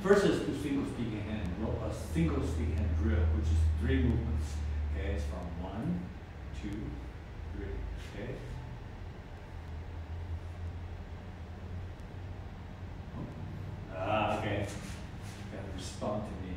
versus the single stick hand, a single stick hand drill, which is 3 movements. Okay, it's from 1, 2, 3. Okay. Okay. Gotta respond to me.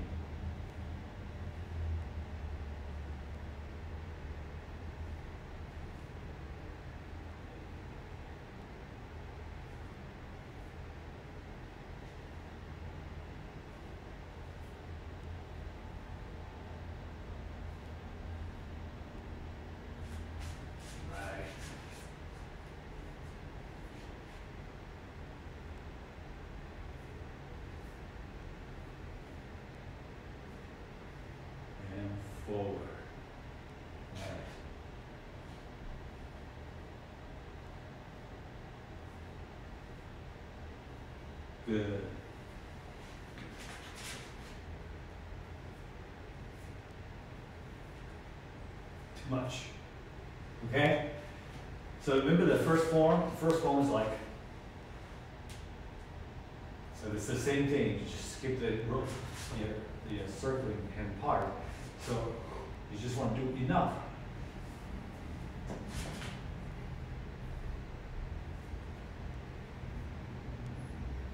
Forward. All right. Good. Too much. Okay? So remember the first form? The first form is like, so it's the same thing. You just skip the rope, the circling hand part. So you just want to do enough.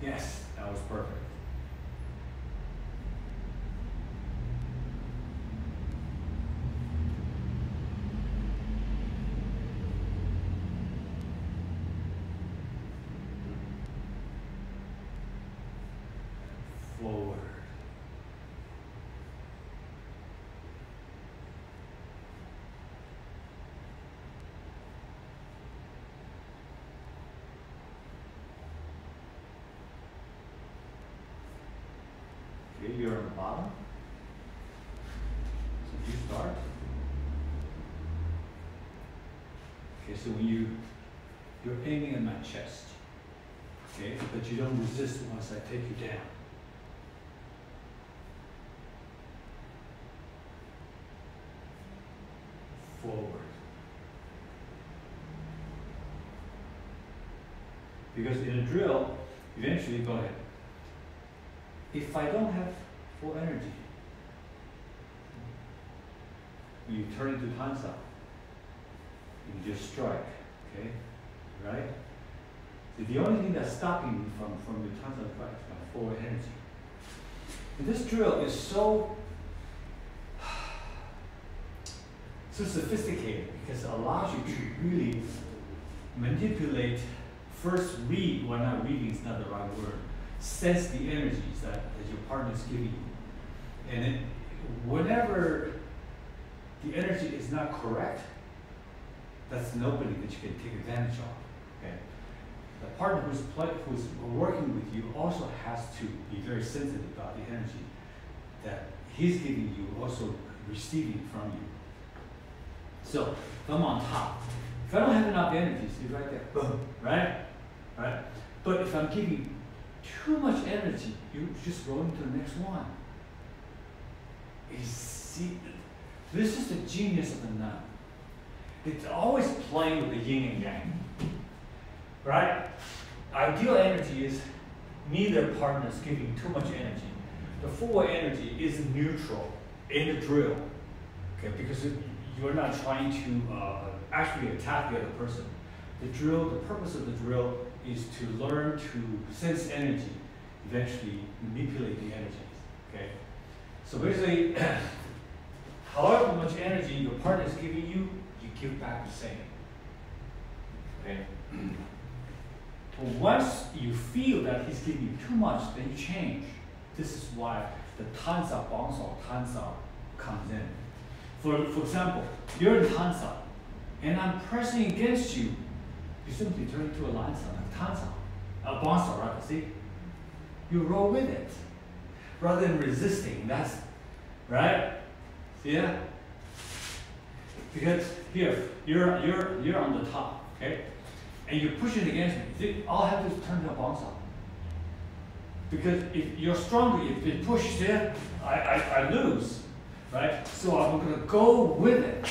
Yes, that was perfect. Forward. Okay, you're on the bottom. So you start. Okay, so when you're aiming at my chest. Okay, but you don't resist once I take you down. Forward. Because in a drill, eventually, go ahead. If I don't have full energy, when you turn into Chi-Sao, you just strike, okay? Right? So the only thing that's stopping me from the Chi-Sao strike is my forward energy. And this drill is so sophisticated because it allows you to really manipulate, first read, well not reading is not the right word, sense the energies that your partner is giving you. And then whenever the energy is not correct, that's nobody that you can take advantage of. Okay? The partner who's working with you also has to be very sensitive about the energy that he's giving you, also receiving from you. So if I'm on top, if I don't have enough energy, see right there, boom, right? Right? But if I'm giving too much energy, you just roll into the next one. You see, this is the genius of the nun. It's always playing with the yin and yang. Right? Ideal energy is neither partner is giving too much energy. The forward energy is neutral in the drill. Okay, because you're not trying to actually attack the other person. The purpose of the drill is to learn to sense energy, eventually manipulate the energies. Okay? So basically, however much energy your partner is giving you, you give back the same. Okay? But once you feel that he's giving you too much, then you change. This is why the Chi-Sao, Bang-Sao, Chi-Sao comes in. For example, you're in Chi-Sao, and I'm pressing against you. You simply turn into a Chi-Sao, a Bang-Sao, right? See? You roll with it, rather than resisting. That's right. See that? Because here you're on the top, okay, and you're pushing against me. See, all I have to do is turn to a Bang-Sao. Because if you're stronger, if it pushes there, I lose, right? So I'm going to go with it,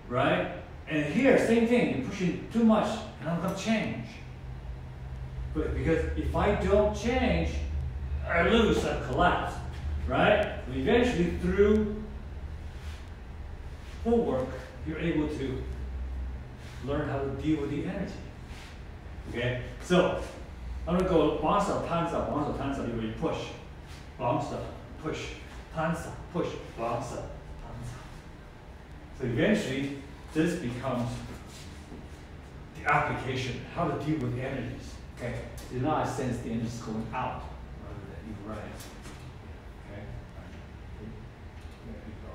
right? And here, same thing. You're pushing too much, and I'm going to change. But because if I don't change, I lose, I collapse, right? But eventually, through footwork, you're able to learn how to deal with the energy. Okay, so I'm gonna go bounce up, bounce up, bounce up, bounce up. You push, bounce up, push, bounce up, push, bounce up, bounce up. So eventually, this becomes the application, how to deal with energies. Okay, so now I sense the energy is going out rather than right. Okay, there you go.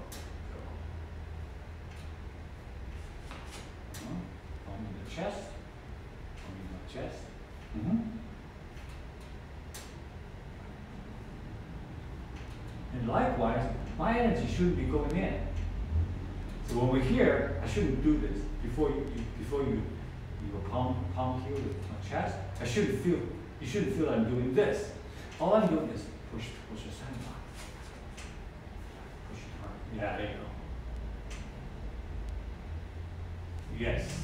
Palm in the chest, palm in the chest. And likewise, my energy shouldn't be going in. So when we're here, I shouldn't do this before you palm here with my chest. I shouldn't feel. You shouldn't feel I'm doing this. All I'm doing is push the sandbar. Push it hard. Yeah, there you go. Yes.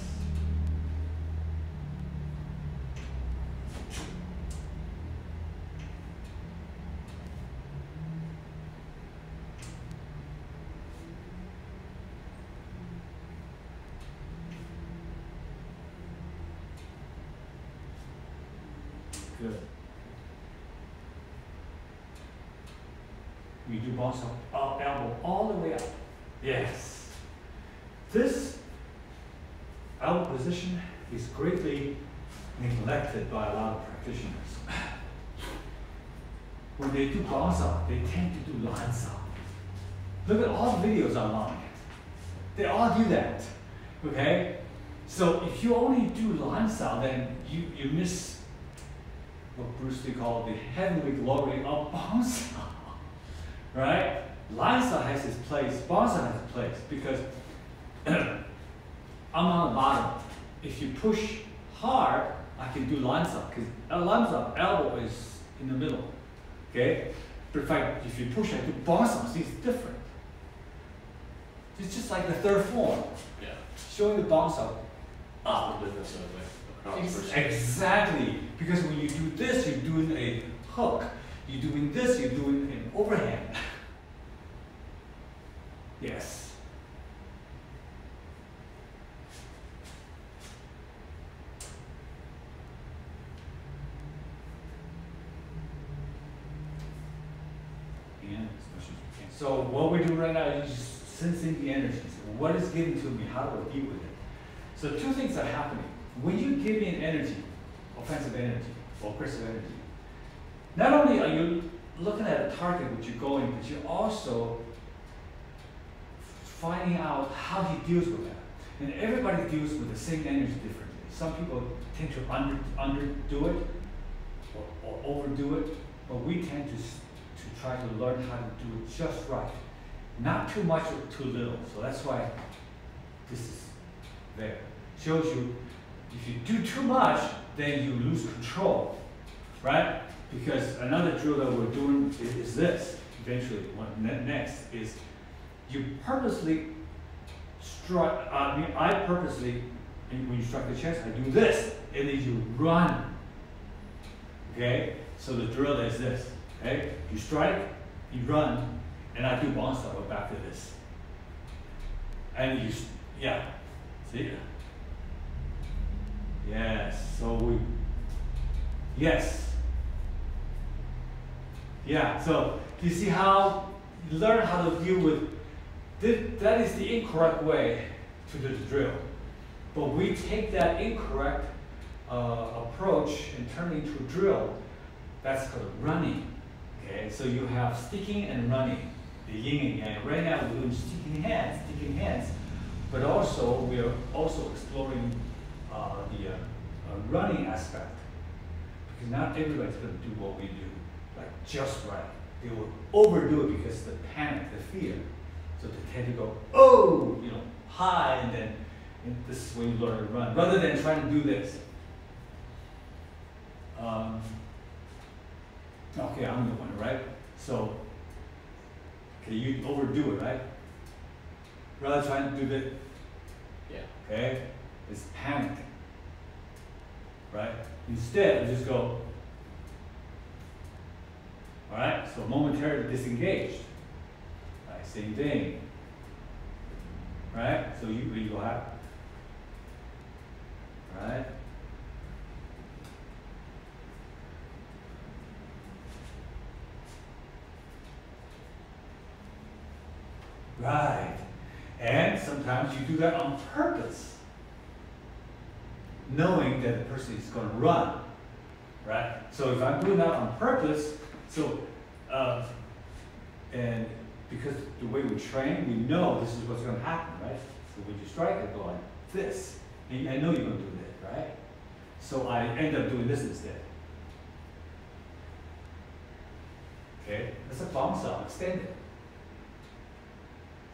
Good. We do bounce up, elbow all the way up. Yes. This elbow position is greatly neglected by a lot of practitioners. When they do bounce up, they tend to do lance up. Look at all the videos online. They all do that. Okay? So if you only do lance up, then you miss what Bruce Lee called the heavenly glory of bounce up. Right? Lance up has its place, bounce up has its place, because I'm on the bottom. If you push hard, I can do lance up, because a lance up elbow is in the middle. Okay? But if you push, I do bounce up. See, it's different. It's just like the third form. Yeah. Showing the bounce up. Up. Exactly. Because when you do this, you're doing a hook. You're doing this, you're doing an overhand. Yes. And as much as you can. So what we're doing right now is just sensing the energies. What is given to me? How do I deal with it? So two things are happening. When you give me an energy, offensive energy, or aggressive energy, not only are you looking at a target which you're going, but you're also finding out how he deals with that. And everybody deals with the same energy differently. Some people tend to underdo it or overdo it, but we tend to try to learn how to do it just right. Not too much or too little. So that's why this is there. Shows you if you do too much, then you lose control, right? Because another drill that we're doing is this. Eventually, next is you purposely strike. I purposely, when you strike the chest, I do this, and then you run. Okay, so the drill is this. Okay, you strike, you run, and I do bounce up back to this. And you, yeah, see. Yes. So we. Yes. Yeah. So do you see how you learn how to deal with? That is the incorrect way to do the drill, but we take that incorrect approach and turn it into a drill. That's called running. Okay, so you have sticking and running, the yin and yang. Right now we're doing sticking hands, but also we are also exploring the running aspect, because not everybody's going to do what we do, like just right. They will overdo it because the panic, the fear. So they tend to go, oh, high, and this is when you learn to run, rather than trying to do this. Okay, I'm the one, right? So, okay, you overdo it, right? Rather than trying to do that, yeah. Okay, it's panic, right? Instead, you just go, All right, so momentarily disengaged. Right, same thing. Right, so you go out. Right. Right. And sometimes you do that on purpose, knowing that the person is going to run. Right? So if I'm doing that on purpose, and because the way we train, we know this is what's going to happen, right? So when you strike, I go like this. And I know you're going to do that, right? So I end up doing this instead. Okay? That's a bomb cell extended.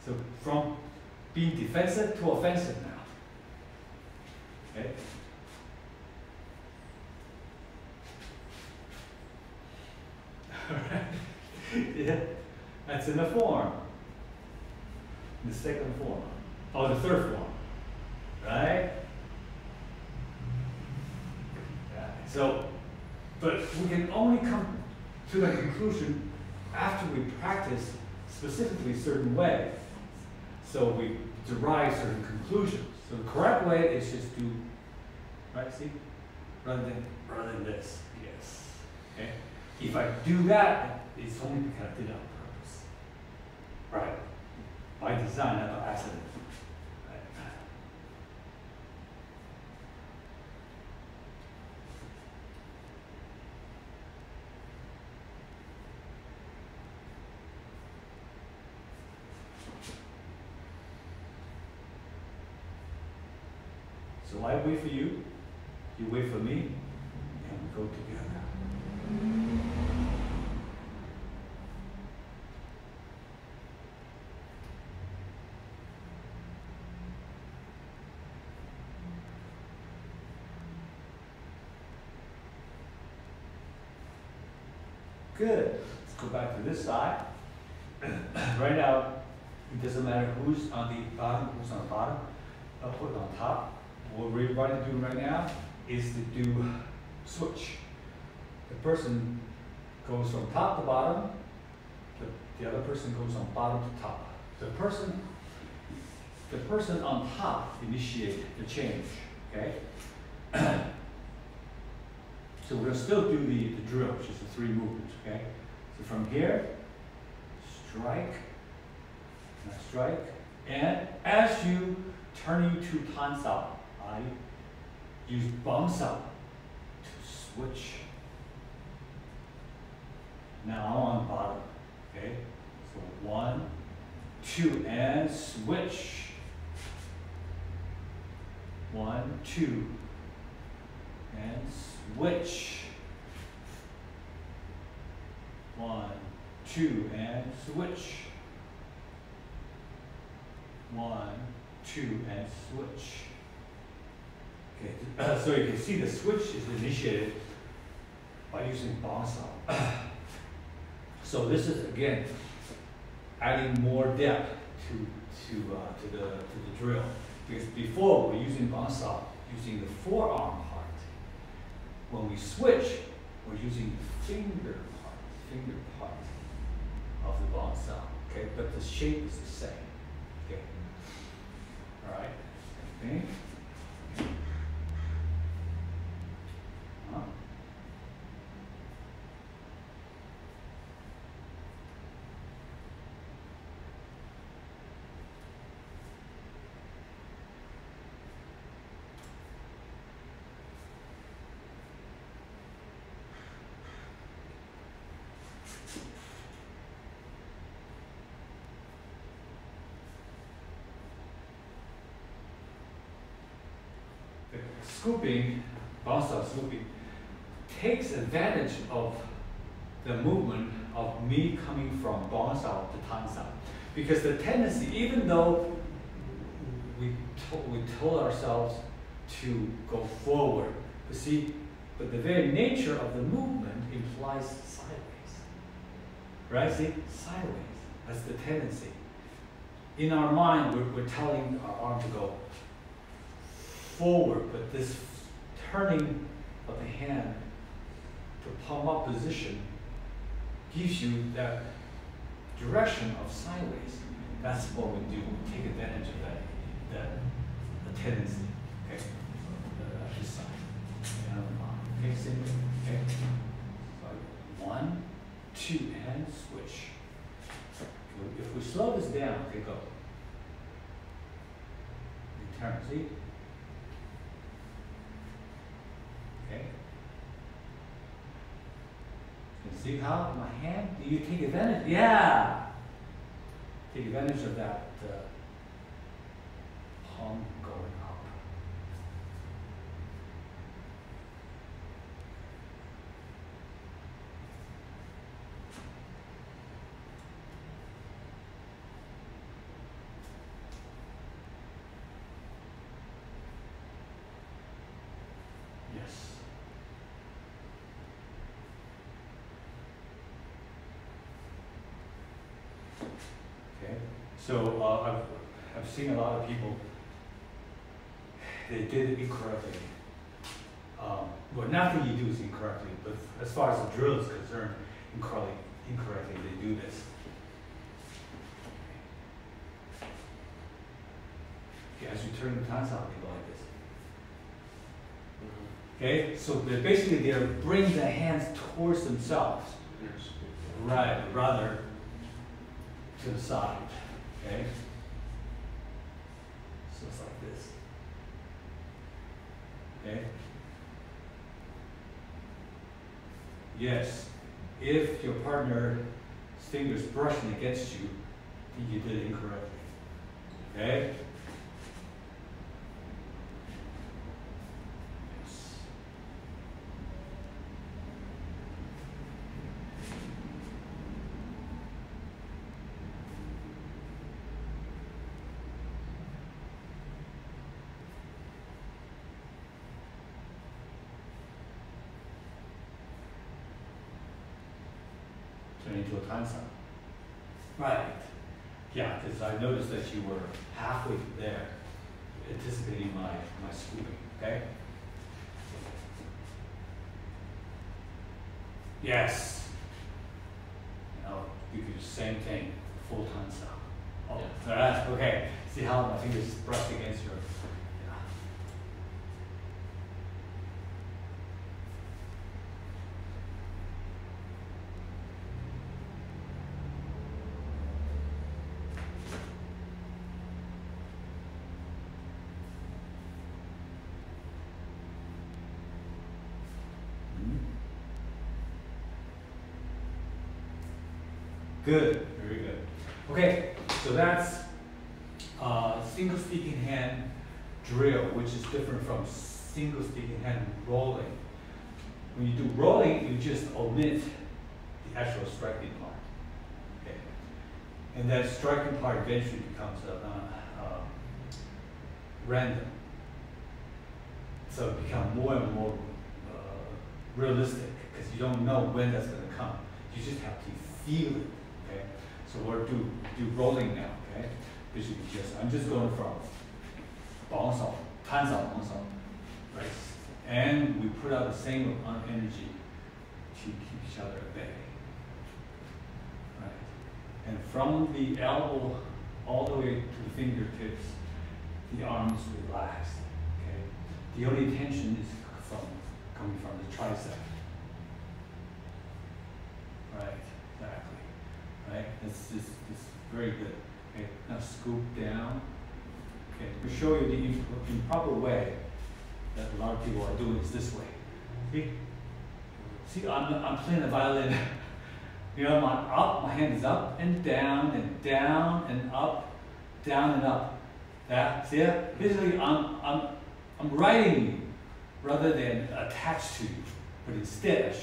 So from being defensive to offensive now. Okay? Alright. Yeah. That's in the form. The second form. Oh, the third form. Right? Yeah. So, but we can only come to the conclusion after we practice specifically a certain way. So we derive certain conclusions. So the correct way is just do, right, see? Rather than this, yes. Okay? If I do that, it's only because I did it on purpose. Right? By design, not by accident. Right? So I wait for you, you wait for me, and we go together. Good. Let's go back to this side. Right now, it doesn't matter who's on the bottom, who's on the bottom, put it on top. What we're going to do right now is to do switch. The person goes from top to bottom, the other person goes from bottom to top. The person on top initiates the change, okay? So we're going to still do the drill, which is the 3 movements, okay? So from here, strike, strike, and as you turn into Chi-Sao, I use Chi-Sao to switch. Now I'm on the bottom, okay? So 1, 2, and switch. 1, 2, and switch. 1, 2, and switch. 1, 2, and switch. Okay, so you can see the switch is initiated by using Chi-Sao. So this is again adding more depth to the drill, because before we're using Chi-Sao using the forearm part. When we switch, we're using the finger part of the Chi-Sao. Okay, but the shape is the same. Okay. All right. Okay. Scooping, Chi-Sao scooping, takes advantage of the movement of me coming from Chi-Sao to Chi-Sao. Because the tendency, even though we told ourselves to go forward, but the very nature of the movement implies sideways. Right? See? Sideways. That's the tendency. In our mind, we're telling our arm to go forward, but this turning of the hand to palm up position gives you that direction of sideways. That's what we do. We take advantage of that tendency. Okay, so this side. Okay, same thing. Okay, so 1, 2, and switch. If we slow this down, okay, go. Return. See? Okay. You see how my hand? Do you take advantage? Yeah. Take advantage of that palm going up. Yes. Okay. So I've seen a lot of people. They did it incorrectly. Well, nothing you do is incorrectly, but as far as the drill is concerned, incorrectly they do this. Okay, as you turn the times out, they go like this. Okay, so they're bringing their hands towards themselves. Yes. Right, rather to the side. Okay? So it's like this. Okay? Yes. If your partner's fingers brushing against you, then you did it incorrectly. Okay? Yes. Turn into a tansa. Right. Yeah, because I noticed that you were halfway there, anticipating my scooping, okay? Yes. Now, you could do the same thing, full tansa. Oh, Yeah. all right, okay. See how my fingers brushed against your, yeah. Good, very good. Okay, so that's single sticking hand drill, which is different from single sticking hand rolling. When you do rolling, you just omit the actual striking part. Okay, and that striking part eventually becomes random. So it becomes more and more realistic because you don't know when that's going to come. You just have to feel it. Okay, so we'll do rolling now. Okay, basically I'm just going from 绑手, 摊手, 绑手, right? And we put out the same amount of energy to keep each other at bay. Right, and from the elbow all the way to the fingertips, the arms relaxed. Okay, the only tension is coming from the tricep. Right, exactly. Right, this is very good. Okay, now scoop down. Okay, to show you the improper way that a lot of people are doing is this way. See, I'm playing the violin. You know, my hand is up and down and up, down and up. Yeah, see it? Basically, I'm riding you rather than attached to you. But instead,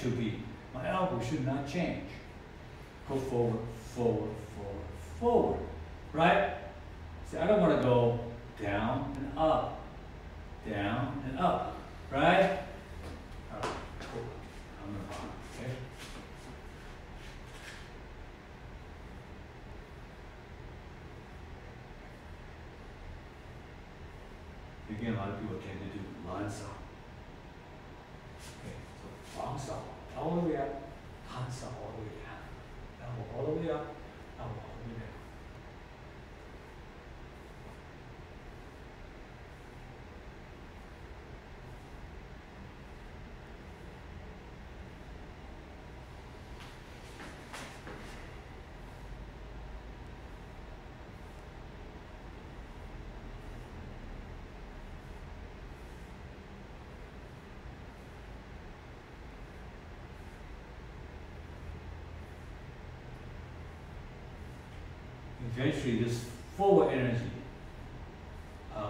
my elbow should not change. Go forward, forward, forward, forward. Right? See, I don't want to go down and up, down and up. Right? All right, cool. I'm going to pause, okay? Again, a lot of people tend to do line saw. Okay, so long saw all the way up, hand saw all the way down. eventually this forward energy,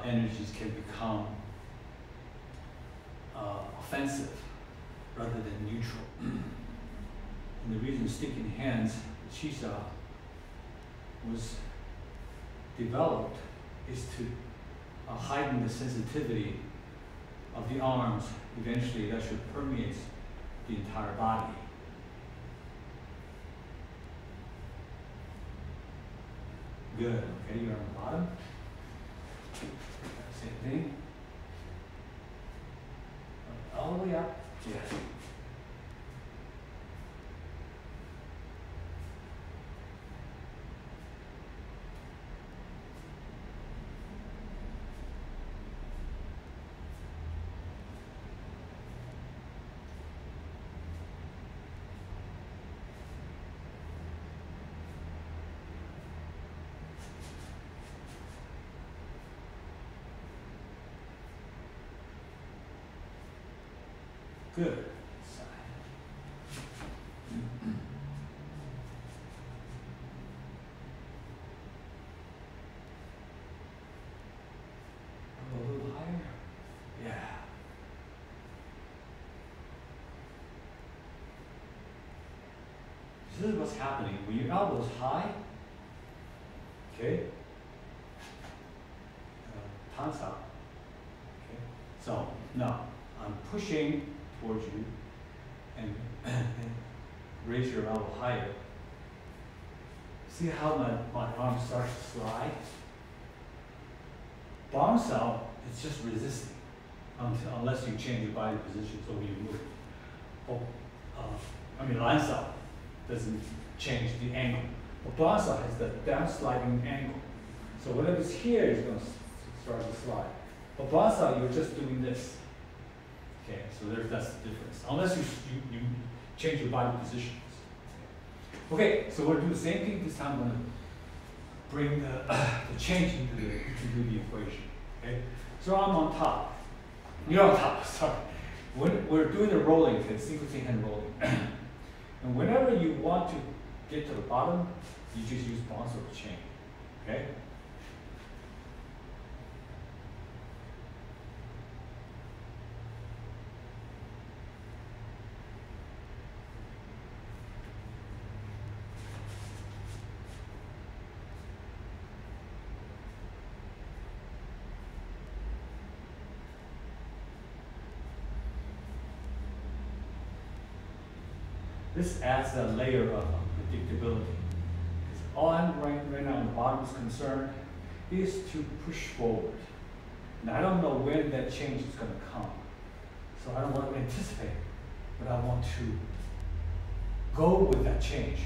energies can become offensive rather than neutral. And the reason sticking hands, Chi-Sao, was developed is to heighten the sensitivity of the arms. Eventually that should permeate the entire body. Good, okay, you're on the bottom. Same thing. All the way up. Yes. Good. A little higher. Yeah. This is what's happening. When your elbow is high, okay, Chi-Sao. Okay. So now I'm pushing towards you and raise your elbow higher. See how my arm starts to slide? Chi-Sao, it's just resisting unless you change your body position so you move. Lan-Sao doesn't change the angle. But Chi-Sao has the down sliding angle. So whatever's here is going to start to slide. But Chi-Sao, you're just doing this. Okay, so that's the difference. Unless you change your body positions. Okay, so we'll do the same thing this time. I'm going to bring the change into the equation. Okay, so I'm on top. You're on top. Sorry. When we're doing the rolling, single hand rolling, and whenever you want to get to the bottom, you just use Chi-Sao chain. Okay. This adds a layer of predictability. Because all I'm right now on the bottom is concerned is to push forward. And I don't know when that change is going to come. So I don't want to anticipate, but I want to go with that change.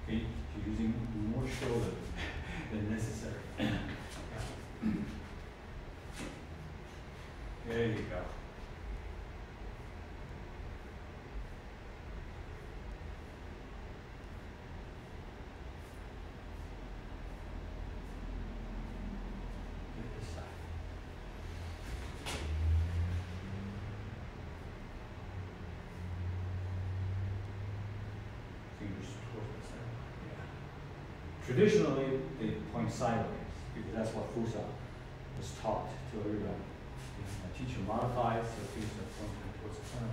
Okay, you're using more shoulder than necessary. There you go. Get this side. Fingers towards the center. Yeah. Traditionally, they point sideways because that's what Fusa was taught to everybody. The teacher modifies so things are pointing towards the center line.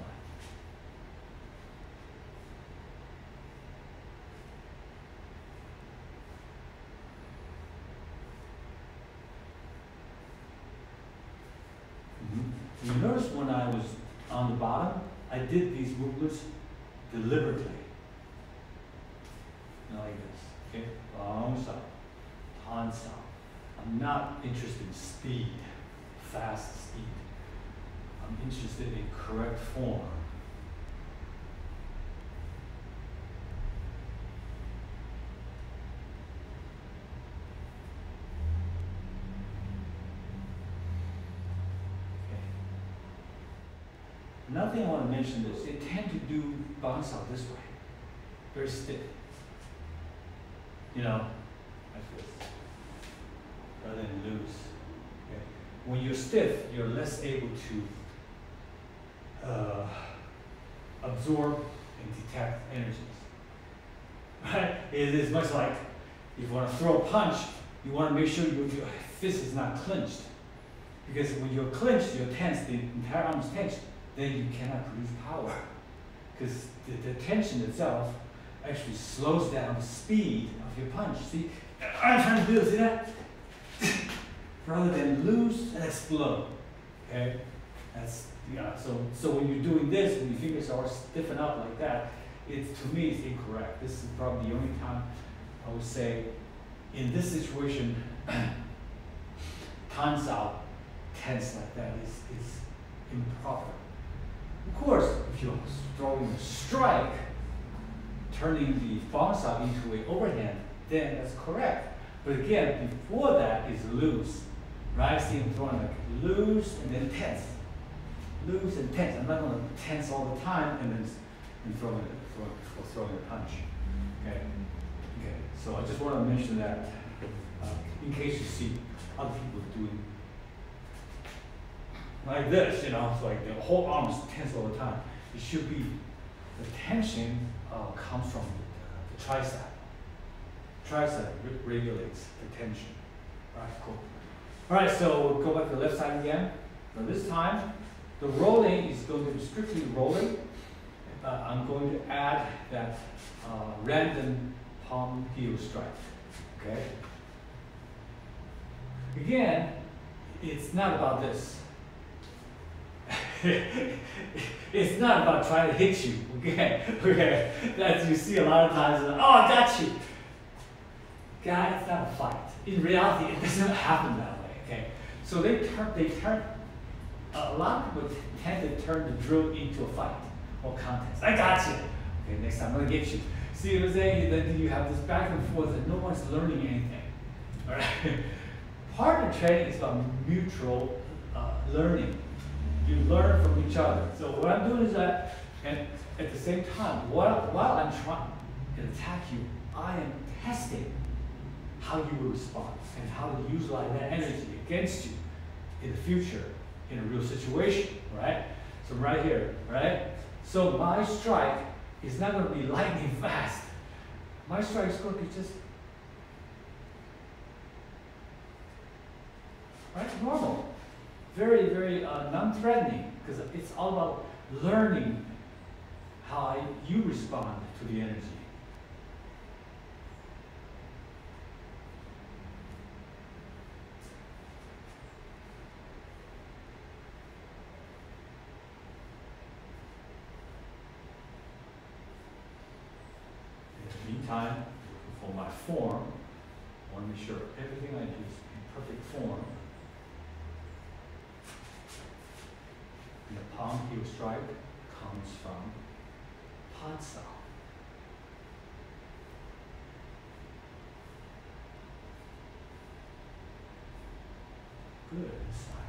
You notice when I was on the bottom, I did these movements deliberately. Like this, okay? Chi-Sao, Chi-Sao. I'm not interested in speed, fast speed. I'm interested in correct form. Another thing I want to mention is they tend to do bounce out this way, very stiff. You know, like this, rather than loose. Okay. When you're stiff, you're less able to absorb and detect energies. Right? It is much like if you want to throw a punch, you want to make sure your fist is not clenched. Because when you're clenched, you're tense, the entire arm is tense, then you cannot produce power. Because the tension itself actually slows down the speed of your punch. See, I'm trying to do this, see that? Rather than loose and explode. Okay? That's, yeah, so when you're doing this, when your fingers are stiffen up like that, to me it's incorrect. This is probably the only time I would say in this situation, Chi-Sao tense like that is improper. Of course, if you're throwing a strike, turning the bounce out into an overhand, then that's correct. But again, before that is loose, right? See, I'm throwing like loose and then tense. Loose and tense. I'm not going to tense all the time and then throwing a punch. Okay. Okay. So I just want to mention that in case you see other people doing like this, you know, it's like the whole arm is tense all the time. It should be the tension comes from the tricep. Tricep regulates the tension. All right, cool. All right, so we'll go back to the left side again. Now this time, the rolling is going to be strictly rolling. I'm going to add that random palm heel strike. Okay. Again, it's not about this. It's not about trying to hit you. Okay. Okay. That you see a lot of times. Oh, I got you. God, it's not a fight. In reality, it doesn't happen that way. Okay. So they turn. A lot of people tend to turn the drill into a fight or contest. I got you. Okay, next time I'm gonna get you. See what I'm saying? Then you have this back and forth and no one's learning anything. All right. Partner training is about mutual learning. You learn from each other. So what I'm doing is that, and at the same time, while I'm trying to attack you, I am testing how you will respond and how to utilize that energy against you in the future in a real situation, right? So right here, right? So my strike is not going to be lightning fast. My strike is going to be just right, normal, very, very non-threatening, because it's all about learning how you respond to the energy. Meantime, for my form, I want to make sure everything I do is in perfect form. And the palm heel strike comes from Chi-Sao. Good inside.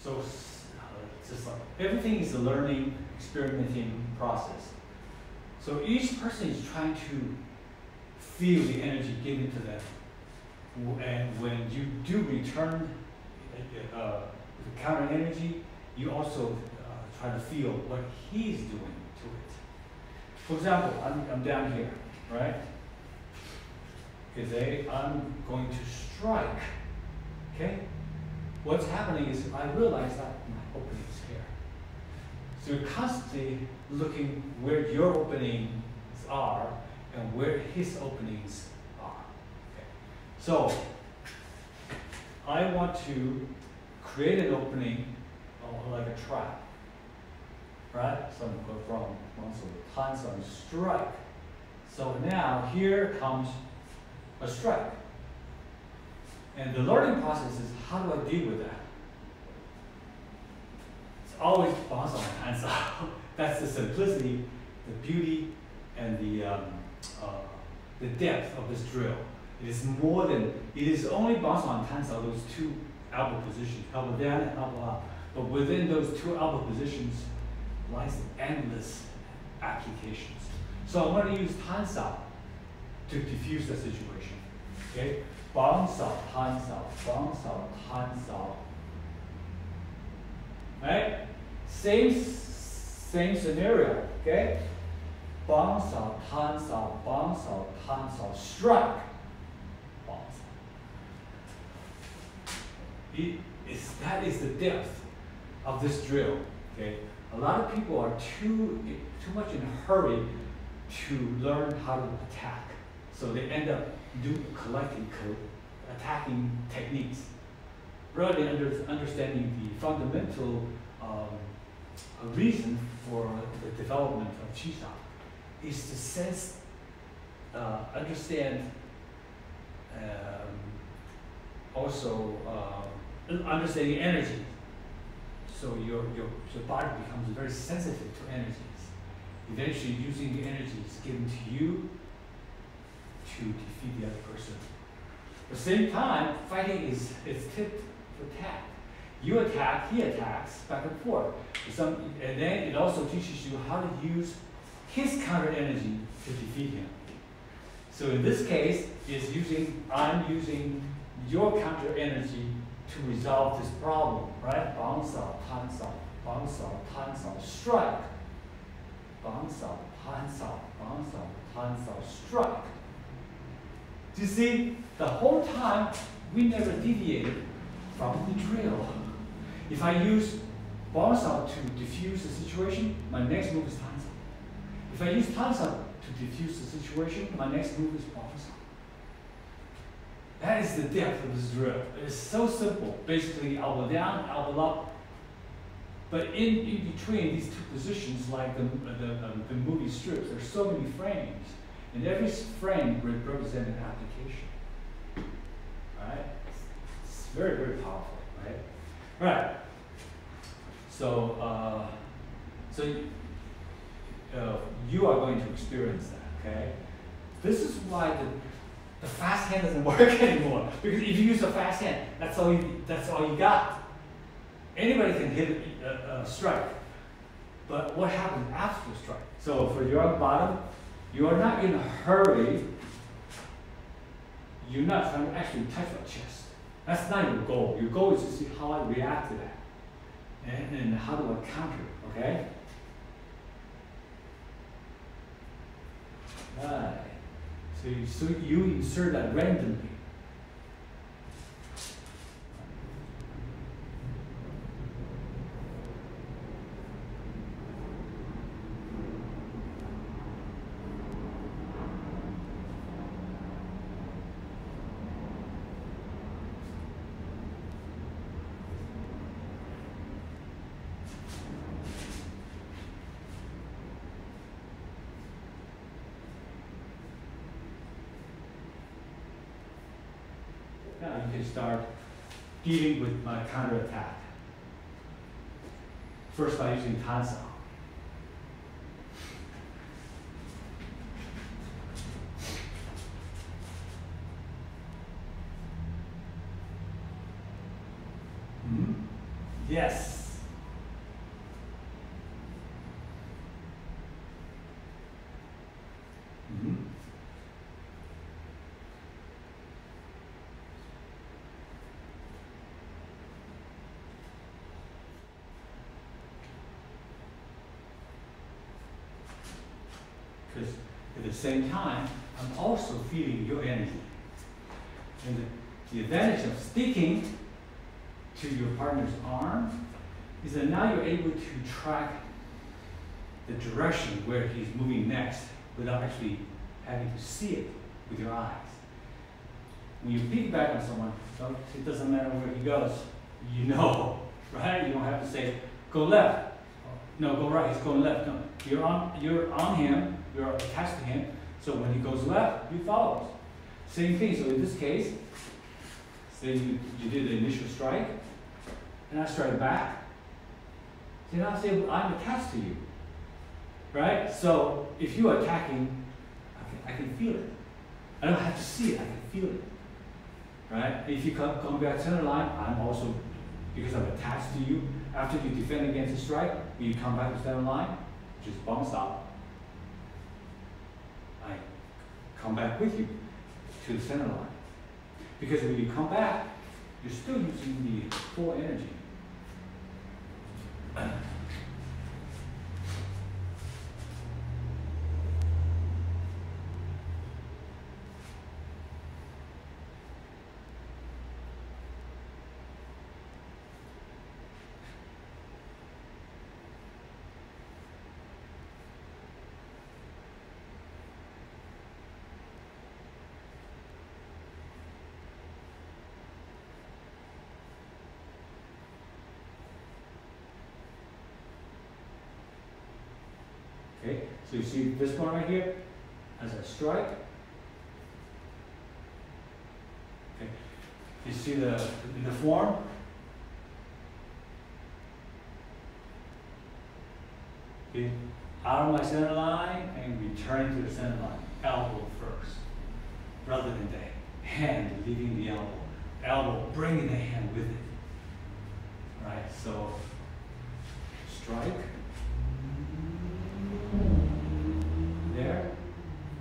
So it's just like everything is a learning, experimenting process. So each person is trying to feel the energy given to them. And when you do return the counter energy, you also try to feel what he's doing to it. For example, I'm down here, right? is I'm going to strike. Okay? What's happening is I realize that my opening is here. So you're constantly looking where your openings are and where his openings are. Okay. So I want to create an opening like a trap. Right? So I'm going from so strike. So now here comes a strike. And the learning process is how do I deal with that? It's always 绑手弹手. That's the simplicity, the beauty, and the depth of this drill. It is more than, it is only 绑手弹手, those two elbow positions, elbow down and elbow up. But within those two elbow positions lies endless applications. So I'm going to use 弹手 to diffuse the situation. Okay? 绑手弹手, 绑手弹手. Right? Same scenario. Okay? 绑手弹手, 绑手弹手, strike. 绑手. That is the depth of this drill. Okay? A lot of people are too much in a hurry to learn how to attack. So they end up collecting attacking techniques rather than understanding the fundamental reason for the development of Chi-Sao is to sense, understand, also understanding energy. So your body becomes very sensitive to energies. Eventually, using the energies given to you to defeat the other person. At the same time, fighting is tit for tat. You attack, he attacks, back and forth. And then it also teaches you how to use his counter energy to defeat him. So in this case, I'm using your counter energy to resolve this problem, right? 绑手弹手, 绑手弹手, strike. 绑手弹手, 绑手弹手, strike. Do you see? The whole time, we never deviated from the drill. If I use 绑手 to diffuse the situation, my next move is 弹手. If I use 弹手 to diffuse the situation, my next move is 绑手. That is the depth of this drill. It is so simple. Basically, elbow down, elbow up. But in between these two positions, like the movie strips, there's so many frames. And every frame represents an application. Right? It's very, very powerful, right? Right. So, you are going to experience that, okay? This is why the fast hand doesn't work anymore. Because if you use a fast hand, that's all you got. Anybody can hit a strike. But what happens after the strike? So for your bottom, you are not in a hurry. You're not trying to actually touch your chest. That's not your goal. Your goal is to see how I react to that. And how do I counter it, okay? Right. So you insert that randomly. Now you can start dealing with my counterattack. First by using 弹手. Yes. Because at the same time, I'm also feeling your energy. And the advantage of sticking to your partner's arm is that now you're able to track the direction where he's moving next without actually having to see it with your eyes. When you piggyback on someone, it doesn't matter where he goes, you know, right? You don't have to say, go left. No, go right, he's going left. No, you're on him, you're attached to him, so when he goes left, you follow. Same thing, so in this case, say you did the initial strike, and I strike back. Then I say, I'm attached to you, right? So if you're attacking, I can feel it. I don't have to see it, I can feel it, right? If you come back center line, I'm also, because I'm attached to you, after you defend against a strike, when you come back to center line, just bounce out. I come back with you to the center line. Because when you come back, you're still using the full energy. Okay, so you see this one right here as a strike. Okay, you see the form. Okay, out of my center line and return to the center line. Elbow first, rather than the hand leaving the elbow. Elbow bringing the hand with it. Right, so strike. There,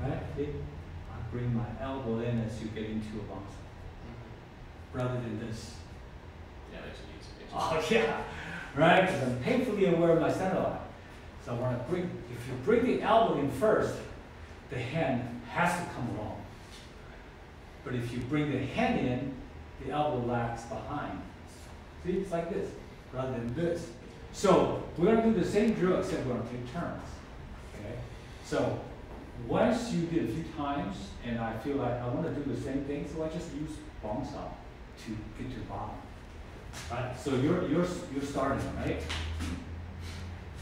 right? I bring my elbow in as you get into a bounce. Rather than this. Yeah, that's easy. Oh yeah, right? Because I'm painfully aware of my center line. So I want to bring, if you bring the elbow in first, the hand has to come along. But if you bring the hand in, the elbow lags behind. See, it's like this, rather than this. So we're going to do the same drill, except we're going to take turns. Okay? So once you did a few times, and I feel like I want to do the same thing, so I just use bounce out to get to the bottom. Right? So you're starting, right?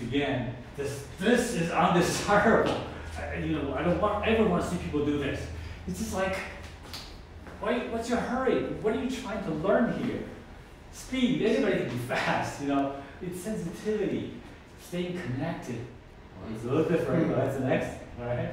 Again, this is undesirable. I don't ever want to see people do this. It's just like, what's your hurry? What are you trying to learn here? Speed. Anybody can be fast. It's sensitivity, staying connected. It's a little different, but that's the next. All right.